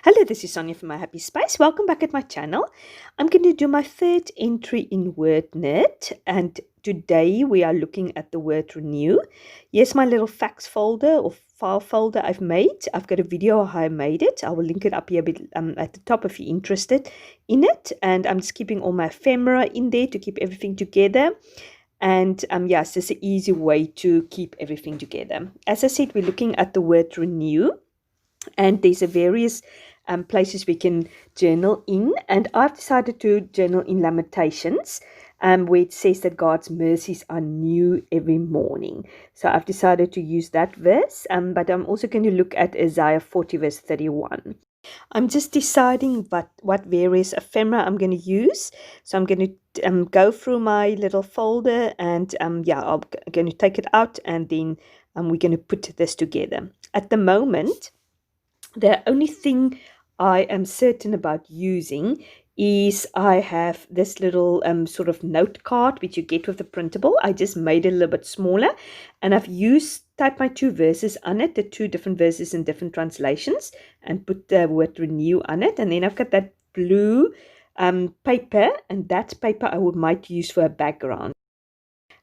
Hello, this is Sonja from My Happy Space. Welcome back at my channel. I'm going to do my third entry in WordNet, and today we are looking at the word renew. Yes, my little facts folder or file folder I've made. I've got a video of how I made it. I will link it up here at the top if you're interested in it. And I'm just keeping all my ephemera in there to keep everything together. And yes, it's an easy way to keep everything together. As I said, we're looking at the word renew. And there's a various places we can journal in, and I've decided to journal in Lamentations, where it says that God's mercies are new every morning. So I've decided to use that verse, but I'm also going to look at Isaiah 40 verse 31. I'm just deciding what various ephemera I'm going to use. So I'm going to go through my little folder, and I'm going to take it out, and then we're going to put this together. At the moment, the only thing I am certain about using is I have this little sort of note card which you get with the printable. I just made it a little bit smaller, and I've typed my two verses on it, the two different verses in different translations, and put the word renew on it. And then I've got that blue paper, and that paper I might use for a background.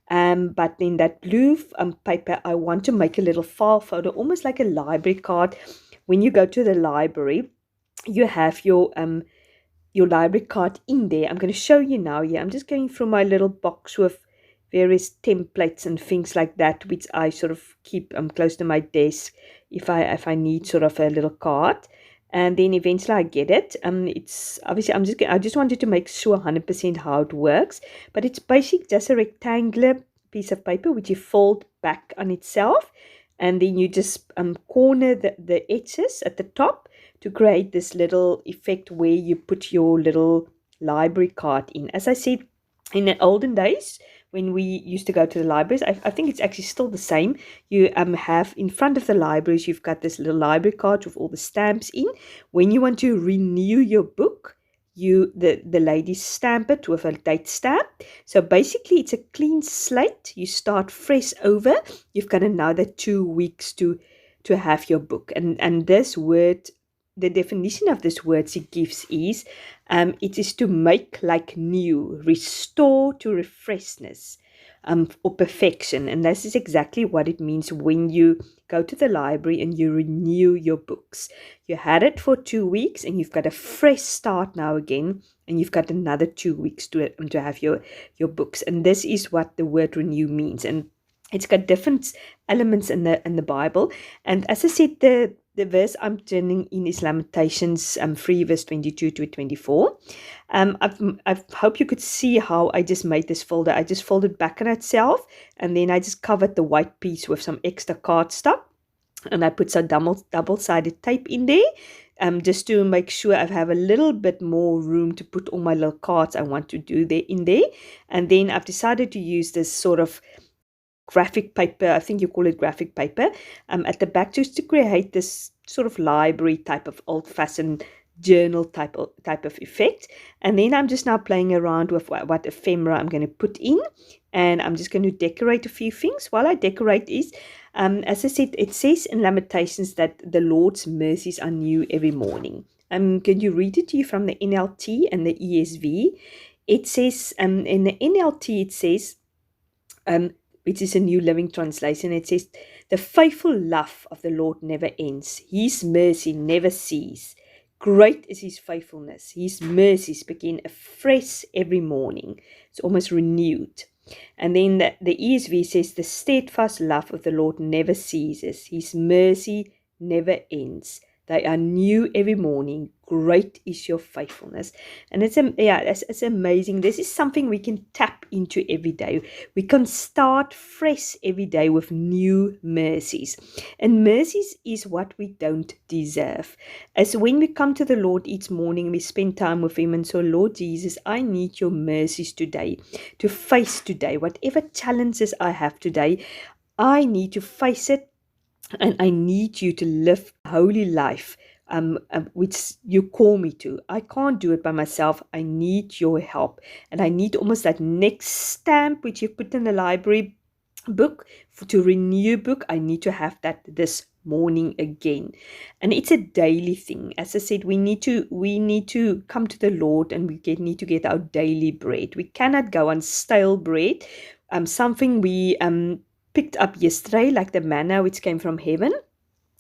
But then that blue paper, I want to make a little file folder, almost like a library card. When you go to the library, you have your library card in there. I'm going to show you now. Yeah, I'm just going through my little box with various templates and things like that, which I sort of keep close to my desk if I need sort of a little card. And then eventually I get it. It's obviously I just wanted to make sure 100% how it works, but it's basically just a rectangular piece of paper which you fold back on itself, and then you just corner the edges at the top to create this little effect where you put your little library card in. As I said, in the olden days, when we used to go to the libraries, I think it's actually still the same. You have in front of the libraries, you've got this little library card with all the stamps in. When you want to renew your book, the ladies stamp it with a date stamp. So basically it's a clean slate. You start fresh over. You've got another 2 weeks to have your book. And this word, the definition of this word it gives is it is to make like new, restore to refreshness, or perfection. And this is exactly what it means when you go to the library and you renew your books. You had it for 2 weeks, and you've got a fresh start now again, and you've got another 2 weeks to have your books. And this is what the word renew means. And it's got different elements in the Bible. And as I said, the verse I'm turning in is Lamentations 3 verse 22 to 24. I hope you could see how I just made this folder. I just folded back on itself, and then I just covered the white piece with some extra cardstock, and I put some double-sided tape in there, just to make sure I have a little bit more room to put all my little cards I want to do in there. And then I've decided to use this sort of graphic paper, I think you call it graphic paper, at the back, just to create this sort of library type of old-fashioned journal type of effect. And then I'm just now playing around with what ephemera I'm going to put in, and I'm just going to decorate a few things. While I decorate is, as I said, it says in Lamentations that the Lord's mercies are new every morning. I'm going to read it to you from the NLT and the ESV. It says, in the NLT it says, which is a New Living Translation, it says, the faithful love of the Lord never ends. His mercy never ceases. Great is his faithfulness. His mercies begin afresh every morning. It's almost renewed. And then the ESV says, the steadfast love of the Lord never ceases. His mercy never ends. They are new every morning. Great is your faithfulness. And it's amazing. This is something we can tap into every day. We can start fresh every day with new mercies. And mercies is what we don't deserve. As when we come to the Lord each morning, we spend time with him and so, Lord Jesus, I need your mercies today, to face today. Whatever challenges I have today, I need to face it. And I need you to live a holy life, which you call me to. I can't do it by myself. I need your help. And I need almost that next stamp which you put in the library book, to renew book, I need to have that this morning again. And it's a daily thing. As I said, we need to come to the Lord, and need to get our daily bread. We cannot go on stale bread. Something we picked up yesterday, like the manna which came from heaven.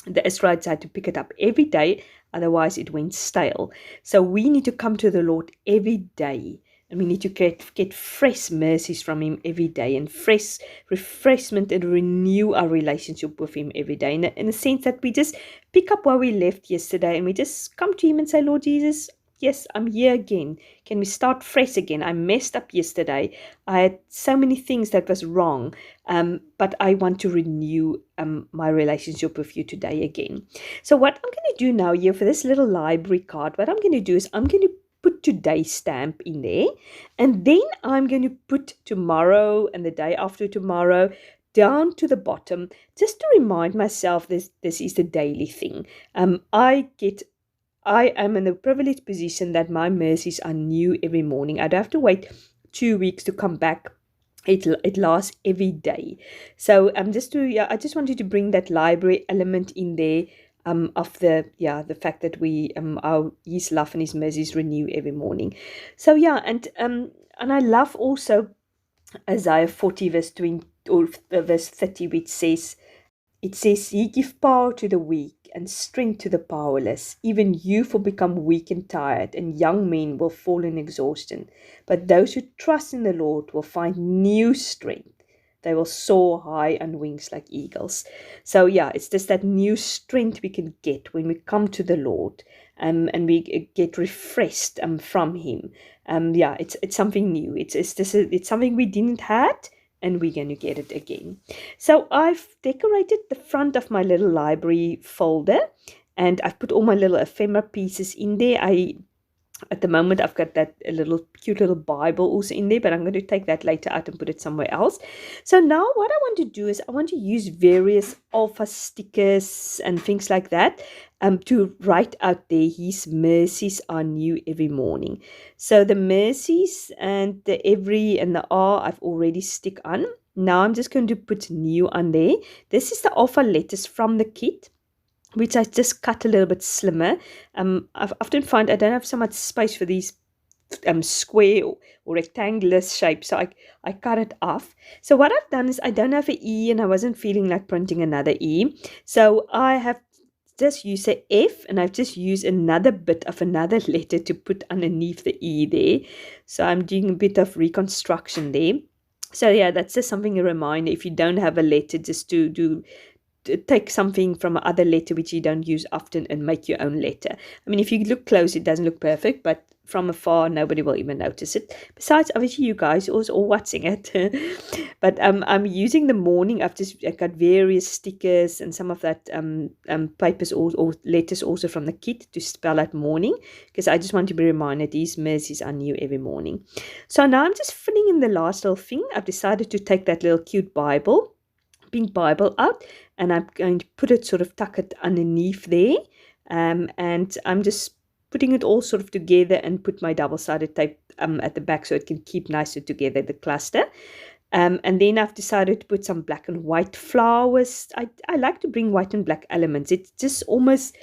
The Israelites had to pick it up every day, otherwise it went stale. So we need to come to the Lord every day, and we need to get fresh mercies from Him every day, and fresh refreshment, and renew our relationship with Him every day. In the sense that we just pick up where we left yesterday, and we just come to Him and say, Lord Jesus, yes, I'm here again. Can we start fresh again? I messed up yesterday. I had so many things that was wrong. But I want to renew my relationship with you today again. So what I'm going to do now here for this little library card, what I'm going to do is I'm going to put today's stamp in there, and then I'm going to put tomorrow and the day after tomorrow down to the bottom, just to remind myself this is the daily thing. I am in the privileged position that my mercies are new every morning. I don't have to wait 2 weeks to come back. It lasts every day. So I just wanted to bring that library element in there, of the fact that we our His love and His mercies renew every morning. So and I love also Isaiah 40 verse 20 or verse 30, which says, it says, Ye give power to the weak and strength to the powerless. Even youth will become weak and tired, and young men will fall in exhaustion. But those who trust in the Lord will find new strength. They will soar high on wings like eagles. So it's just that new strength we can get when we come to the Lord, and we get refreshed from Him. It's something new. It's something we didn't had, and we're going to get it again. So I've decorated the front of my little library folder, and I've put all my little ephemera pieces in there. At the moment, I've got that little cute little Bible also in there, but I'm going to take that later out and put it somewhere else. So now what I want to do is I want to use various alpha stickers and things like that, to write out there, His mercies are new every morning. So the mercies and the every and the are I've already stick on. Now I'm just going to put new on there. This is the alpha letters from the kit, which I just cut a little bit slimmer. I've often found I don't have so much space for these square or rectangular shapes, so I cut it off. So what I've done is I don't have an E, and I wasn't feeling like printing another E, so I have just used a F, and I've just used another bit of another letter to put underneath the E there. So I'm doing a bit of reconstruction there. So that's just something, a reminder, if you don't have a letter, just to take something from another letter which you don't use often and make your own letter. I mean, if you look close, it doesn't look perfect, but from afar, nobody will even notice it. Besides, obviously, you guys are all watching it. But I'm using the morning. I've got various stickers and some of that papers or letters also from the kit to spell out morning, because I just want to be reminded these mercies are new every morning. So now I'm just filling in the last little thing. I've decided to take that little cute pink Bible out, and I'm going to put it, sort of tuck it underneath there, and I'm just putting it all sort of together, and put my double-sided tape at the back so it can keep nicer together, the cluster. And then I've decided to put some black and white flowers. I like to bring white and black elements. It's just almost,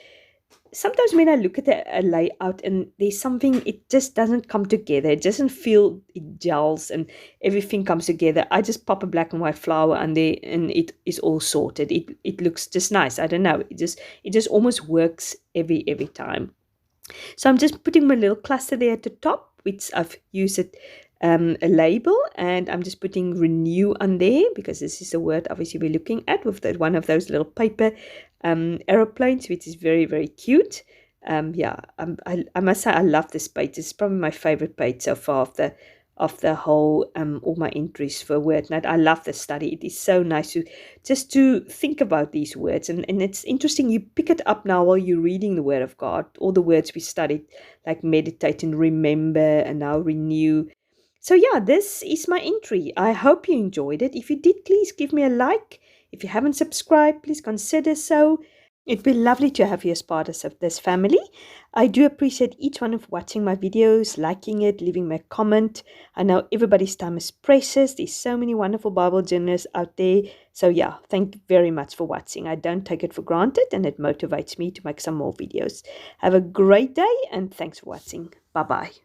sometimes when I look at a layout and there's something, it just doesn't come together. It doesn't feel it gels and everything comes together. I just pop a black and white flower on there, and it is all sorted. It looks just nice. I don't know. It just almost works every time. So I'm just putting my little cluster there at the top, which I've used a label, and I'm just putting renew on there, because this is a word obviously we're looking at with one of those little paper aeroplanes, which is very, very cute. I must say I love this page. It's probably my favorite page so far of the whole all my entries for WordNet. I love the study. It is so nice to think about these words, and it's interesting. You pick it up now while you're reading the Word of God, all the words we studied, like meditate and remember, and now renew. So this is my entry. I hope you enjoyed it. If you did, please give me a like. If you haven't subscribed, please consider so. It'd be lovely to have you as part of this family. I do appreciate each one of watching my videos, liking it, leaving me a comment. I know everybody's time is precious. There's so many wonderful Bible journalists out there. So yeah, thank you very much for watching. I don't take it for granted and it motivates me to make some more videos. Have a great day and thanks for watching. Bye-bye.